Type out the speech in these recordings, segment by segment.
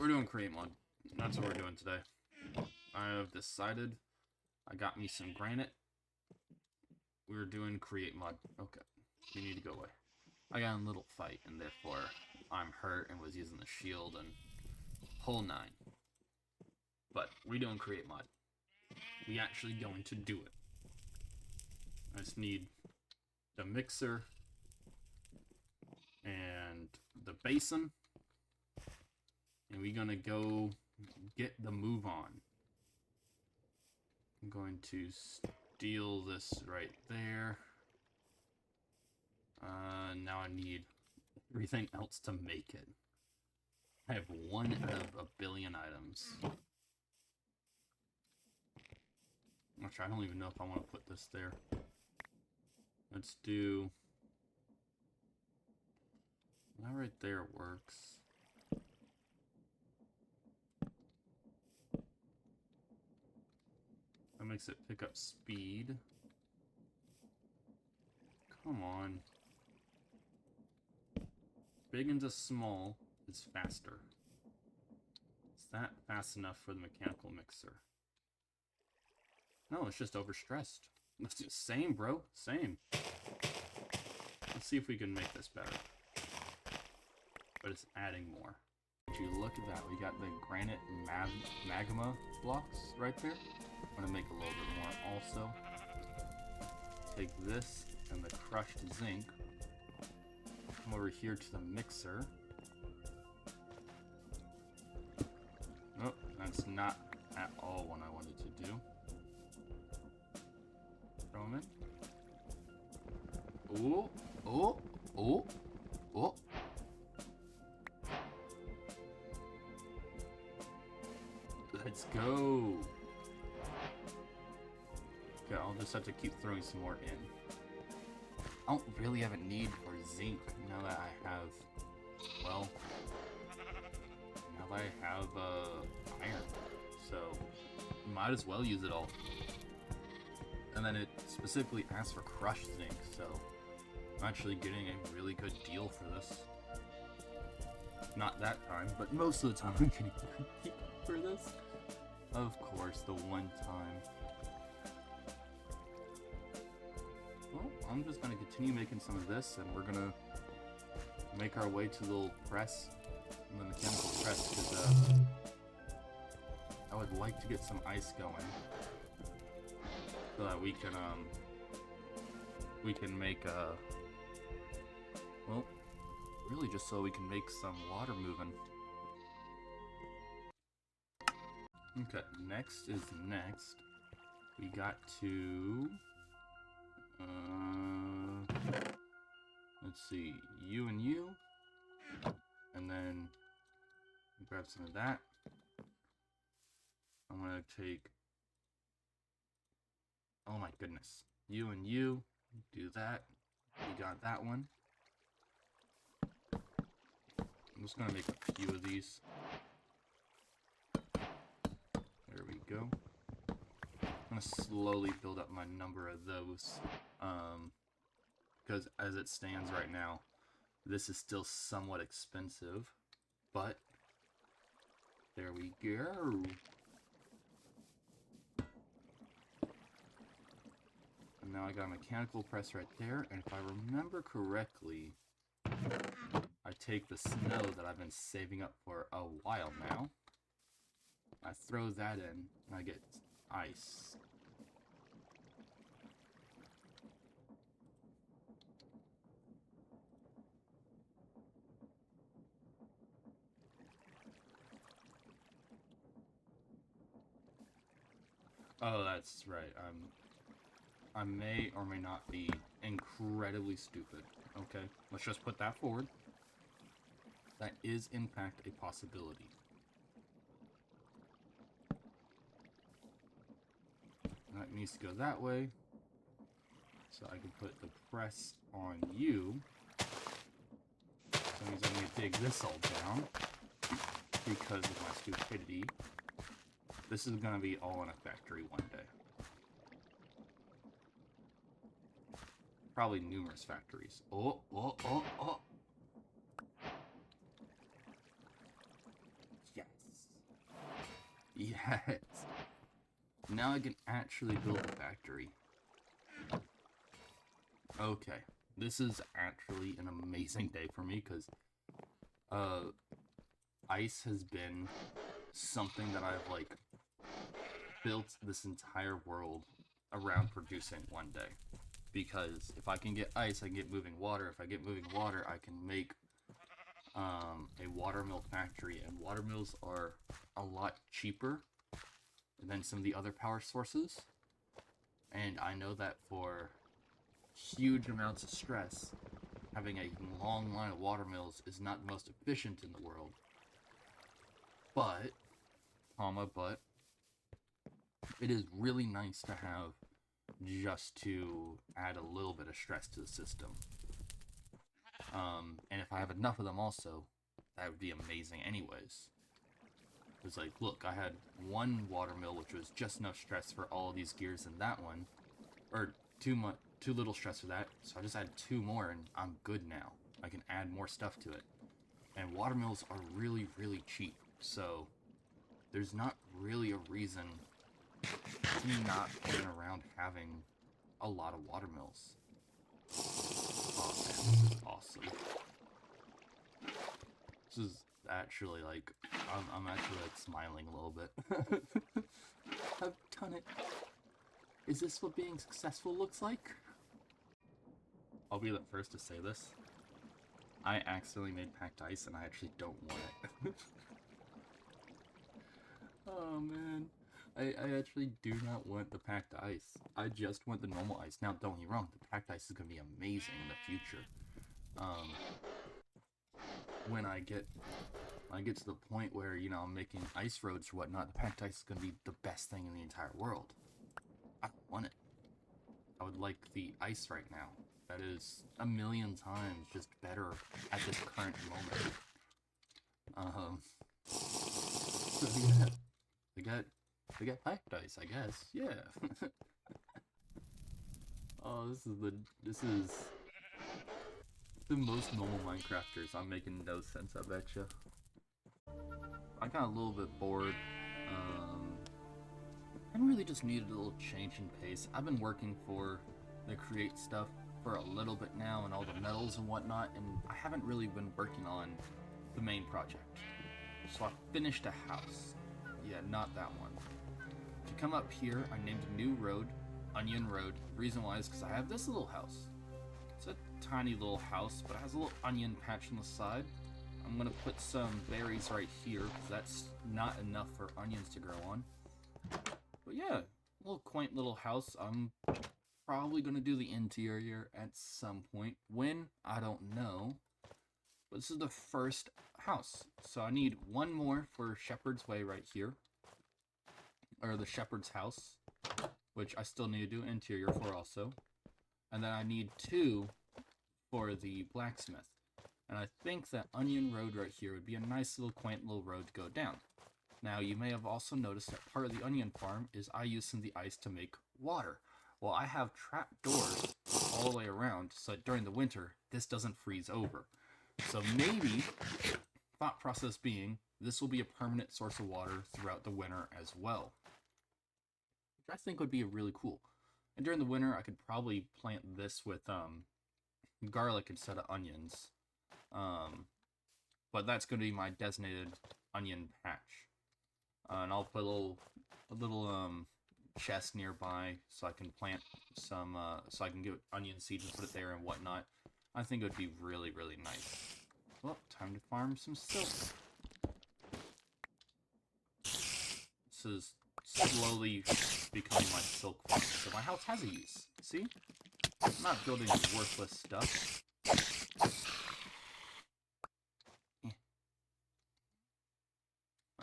We're doing create mod. That's what we're doing today. I have decided I got me some granite. We're doing create mod. Okay. You need to go away. I got in a little fight, and therefore I'm hurt and was using the shield and whole nine. But we're doing create mod. We actually going to do it. I just need the mixer and the basin. And we're gonna go get the move on. I'm going to steal this right there. Now I need everything else to make it. I have 1 out of a billion items. Which I don't even know if I want to put this there. Let's do... That right there works. That makes it pick up speed. Come on. Big into small is faster. Is that fast enough for the mechanical mixer? No, it's just overstressed. Same, bro. Same. Let's see if we can make this better. But it's adding more. Would you look at that? We got the granite magma blocks right there. I'm gonna make a little bit more also. Take this and the crushed zinc. Come over here to the mixer. Nope, that's not at all what I wanted to do. Throw them in. Oh, oh, oh, oh. Let's go. Okay, I'll just have to keep throwing some more in. I don't really have a need for zinc now that I have, well, now that I have iron. So, might as well use it all. And then it specifically asks for crushed zinc, so I'm actually getting a really good deal for this. Not that time, but most of the time I'm getting a good deal for this. Of course, the one time. Well, I'm just going to continue making some of this, and we're going to make our way to the little press, the mechanical press, because I would like to get some ice going, so that we can make, well, really just so we can make some water moving. Okay, next is next. We got to... let's see, you and you. And then grab some of that. I'm gonna take... Oh my goodness. You and you. Do that. We got that one. I'm just gonna make a few of these. There we go. I'm gonna slowly build up my number of those, because as it stands right now, this is still somewhat expensive, but there we go. And now I got a mechanical press right there, and if I remember correctly, I take the snow that I've been saving up for a while now. I throw that in, and I get ice. Oh, that's right. I may or may not be incredibly stupid. Okay, let's just put that forward. That is, in fact, a possibility. That needs to go that way. So I can put the press on you. So that means I'm going to dig this all down. Because of my stupidity. This is going to be all in a factory one day. Probably numerous factories. Oh, oh, oh, oh. Yes. Yes. Now I can actually build a factory. Okay. This is actually an amazing day for me because ice has been something that I've like built this entire world around producing one day. Because if I can get ice, I can get moving water. If I get moving water, I can make a watermill factory, and watermills are a lot cheaper than some of the other power sources. And I know that for huge amounts of stress, having a long line of watermills is not the most efficient in the world. But, it is really nice to have just to add a little bit of stress to the system. And if I have enough of them also, that would be amazing anyways. It's like, look, I had one watermill which was just enough stress for all of these gears in that one, or too little stress for that, so I just add 2 more and I'm good now. I can add more stuff to it. And watermills are really, really cheap, so there's not really a reason to not plan around having a lot of watermills. Oh man, this is awesome. This is actually like, I'm actually like smiling a little bit. I've done it. Is this what being successful looks like? I'll be the first to say this. I accidentally made packed ice and I actually don't want it. Oh man. I actually do not want the packed ice. I just want the normal ice. Now, don't get me wrong, the packed ice is going to be amazing in the future. When I get to the point where, you know, I'm making ice roads or whatnot, the packed ice is going to be the best thing in the entire world. I want it. I would like the ice right now. That is a million times just better at this current moment. So yeah, they got packed ice, I guess. Yeah. Oh, this is the most normal Minecrafters. I'm making no sense, I betcha. I got a little bit bored. I really just needed a little change in pace. I've been working for the create stuff for a little bit now and all the metals and whatnot, and I haven't really been working on the main project. So I finished a house. Yeah, not that one. To come up here, I named a new road, Onion Road. The reason why is because I have this little house. It's a tiny little house, but it has a little onion patch on the side. I'm gonna put some berries right here, because that's not enough for onions to grow on. But yeah, a little quaint little house. I'm probably gonna do the interior at some point. When? I don't know. But this is the first house. So I need one more for Shepherd's Way right here. Or the Shepherd's House, which I still need to do interior for also. And then I need 2 for the blacksmith. And I think that Onion Road right here would be a nice little quaint little road to go down. Now, you may have also noticed that part of the onion farm is I use some of the ice to make water. Well, I have trap doors all the way around, so during the winter, this doesn't freeze over. So maybe, thought process being, this will be a permanent source of water throughout the winter as well. Which I think would be really cool. And during the winter, I could probably plant this with garlic instead of onions. But that's going to be my designated onion patch. And I'll put a little chest nearby so I can plant some, so I can get onion seeds and put it there and whatnot. I think it would be really, really nice. Well, time to farm some silk. This is slowly becoming my silk farm. So my house has a use. See? I'm not building worthless stuff.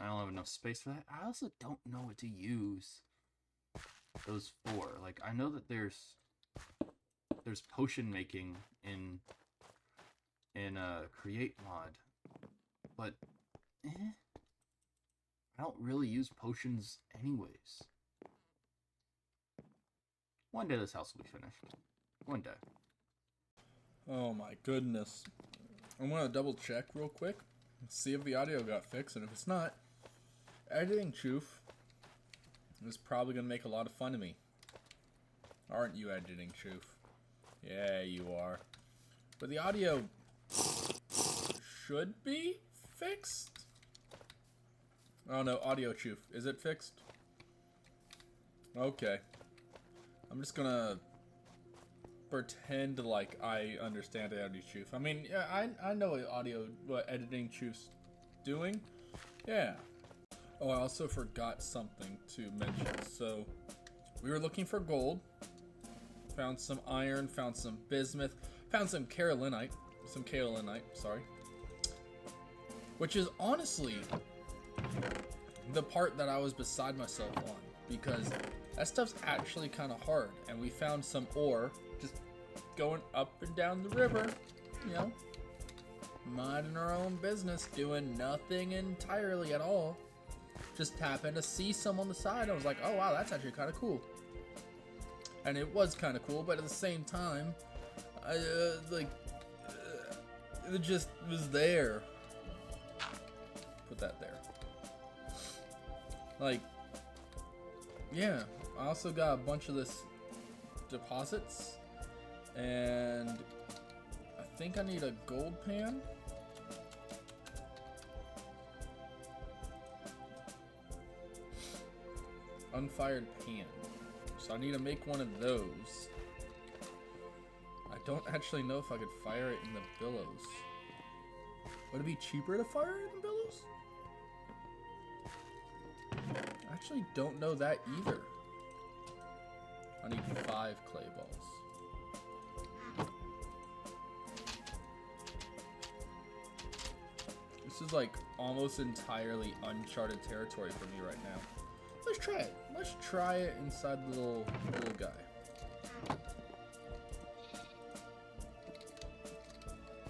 I don't have enough space for that. I also don't know what to use those for. Like, I know that there's potion making in create mod, but I don't really use potions anyways. One day this house will be finished. One day. Oh my goodness. I'm gonna double check real quick, see if the audio got fixed, and if it's not, editing choof, is probably going to make a lot of fun of me. Aren't you, editing truth? Yeah, you are. But the audio should be fixed? Oh no, audio truth. Is it fixed? Okay. I'm just gonna pretend like I understand audio truth. I mean, yeah, I know what editing truth's doing. Yeah. Oh, I also forgot something to mention. So, we were looking for gold. Found some iron, found some bismuth, found some carolinite. Sorry. Which is honestly the part that I was beside myself on, because that stuff's actually kind of hard. And we found some ore just going up and down the river, you know, minding our own business, doing nothing entirely at all. Just happened to see some on the side. I was like, oh wow, that's actually kind of cool. And it was kind of cool, but at the same time, it just was there. Put that there. Like, yeah, I also got a bunch of this deposits, and I think I need a gold pan. Unfired pan. So I need to make one of those. I don't actually know if I could fire it in the billows. Would it be cheaper to fire it in billows? I actually don't know that either. I need 5 clay balls. This is like almost entirely uncharted territory for me right now. Let's try it. Let's try it inside the little guy.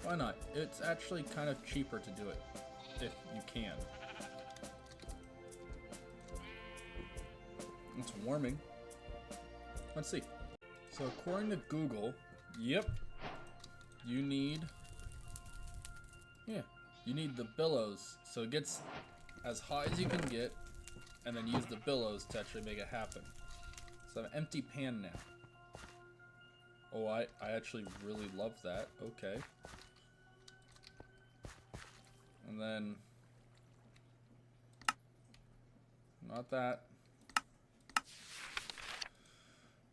Why not? It's actually kind of cheaper to do it if you can. It's warming. Let's see. So according to Google, yep, you need the billows. So it gets as high as you can get, and then use the billows to actually make it happen. So I have an empty pan now. Oh, I actually really love that. Okay. And then... not that.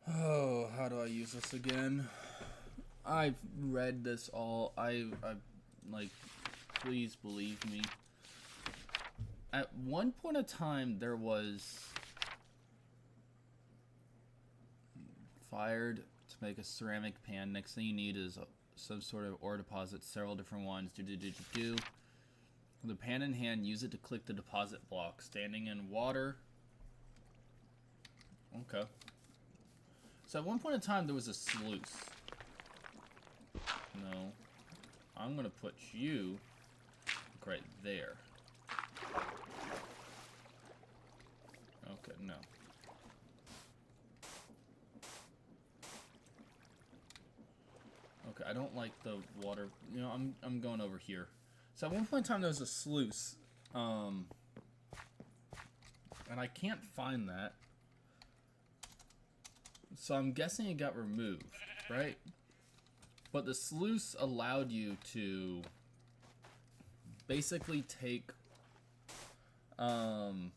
Oh, how do I use this again? I've read this all. I like, please believe me. At one point of time, there was fired to make a ceramic pan. Next thing you need is some sort of ore deposit, several different ones. Do. The pan in hand, use it to click the deposit block. Standing in water. Okay. So at one point in time, there was a sluice. No. I'm going to put you right there. Okay, no. Okay, I don't like the water. You know, I'm going over here. So at one point in time, there was a sluice. And I can't find that. So I'm guessing it got removed, right? But the sluice allowed you to basically take the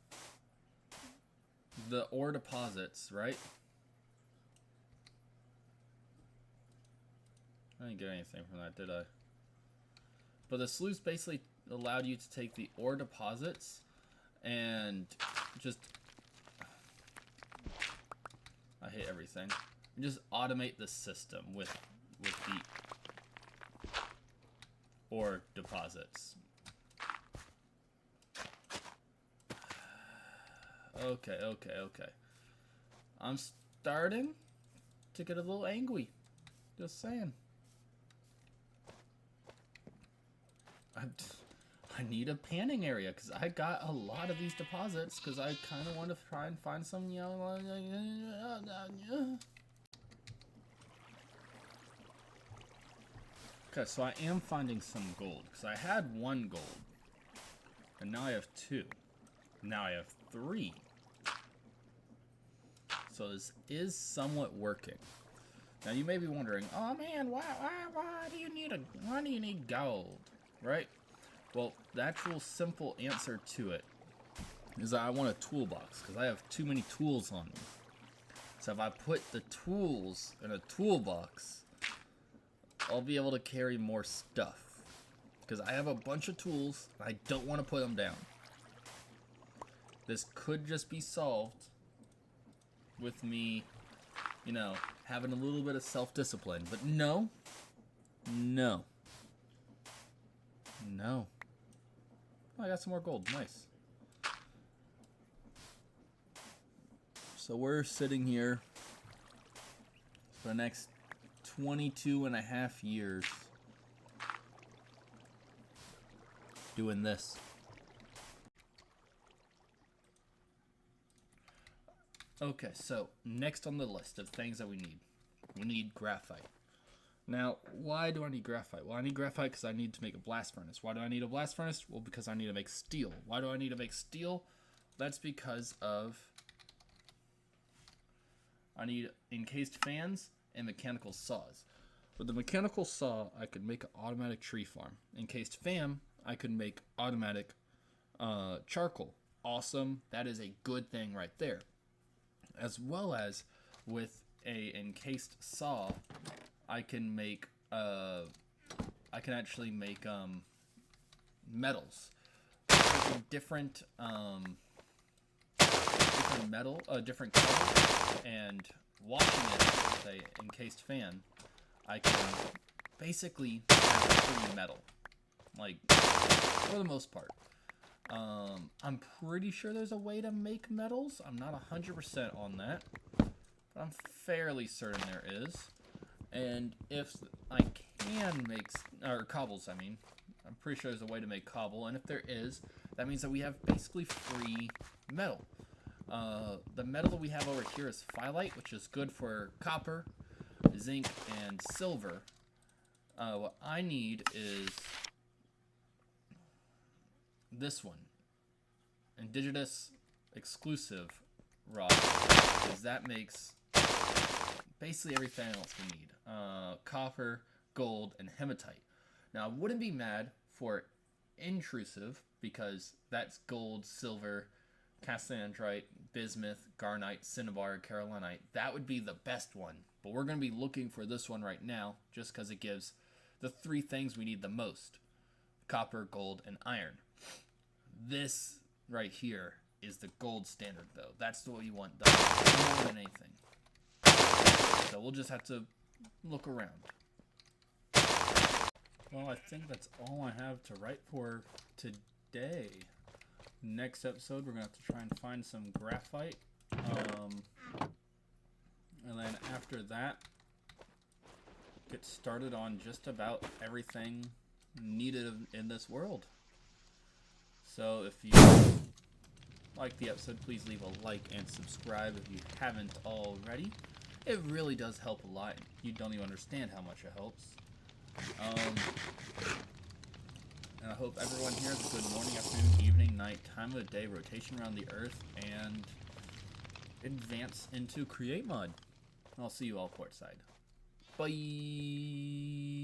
ore deposits, right? I didn't get anything from that, did I? But the sluice basically allowed you to take the ore deposits and just... I hate everything. And just automate the system with the ore deposits. Okay. I'm starting to get a little angry. Just saying. I need a panning area because I got a lot of these deposits because I kind of want to try and find some, you know. Okay, so I am finding some gold because I had 1 gold and now I have 2. Now I have 3. So this is somewhat working. Now you may be wondering, oh man, why do you need gold, right? Well, the actual simple answer to it is that I want a toolbox because I have too many tools on me. So if I put the tools in a toolbox, I'll be able to carry more stuff. Because I have a bunch of tools, and I don't want to put them down. This could just be solved with me, you know, having a little bit of self-discipline. But no. No. No. Oh, I got some more gold. Nice. So we're sitting here for the next 22 and a half years doing this. Okay, so next on the list of things that we need graphite. Now, why do I need graphite? Well, I need graphite because I need to make a blast furnace. Why do I need a blast furnace? Well, because I need to make steel. Why do I need to make steel? That's because of I need encased fans and mechanical saws. With the mechanical saw, I could make an automatic tree farm. Encased fan, I could make automatic charcoal. Awesome. That is a good thing right there. As well as with a encased saw, I can make actually make metals. Different metal, different colors, and washing it with a encased fan, I can basically have free metal, like for the most part. I'm pretty sure there's a way to make metals. I'm not 100% on that, but I'm fairly certain there is. And if I can make cobbles, I mean, I'm pretty sure there's a way to make cobble. And if there is, that means that we have basically free metal. The metal that we have over here is phyllite, which is good for copper, zinc, and silver. What I need is this one, indigenous exclusive rock, because that makes basically everything else we need. Copper, gold, and hematite. Now, I wouldn't be mad for intrusive, because that's gold, silver, cassandrite, bismuth, garnite, cinnabar, carolinite. That would be the best one. But we're going to be looking for this one right now, just because it gives the three things we need the most. Copper, gold, and iron. This right here is the gold standard, though. That's what you want done more than anything. So we'll just have to look around. Well, I think that's all I have to write for today. Next episode, we're going to have to try and find some graphite. And then after that, get started on just about everything needed in this world. So if you like the episode, please leave a like and subscribe if you haven't already. It really does help a lot. You don't even understand how much it helps. And I hope everyone here has a good morning, afternoon, evening, night, time of the day, rotation around the earth, and advance into create mod. I'll see you all courtside. Bye!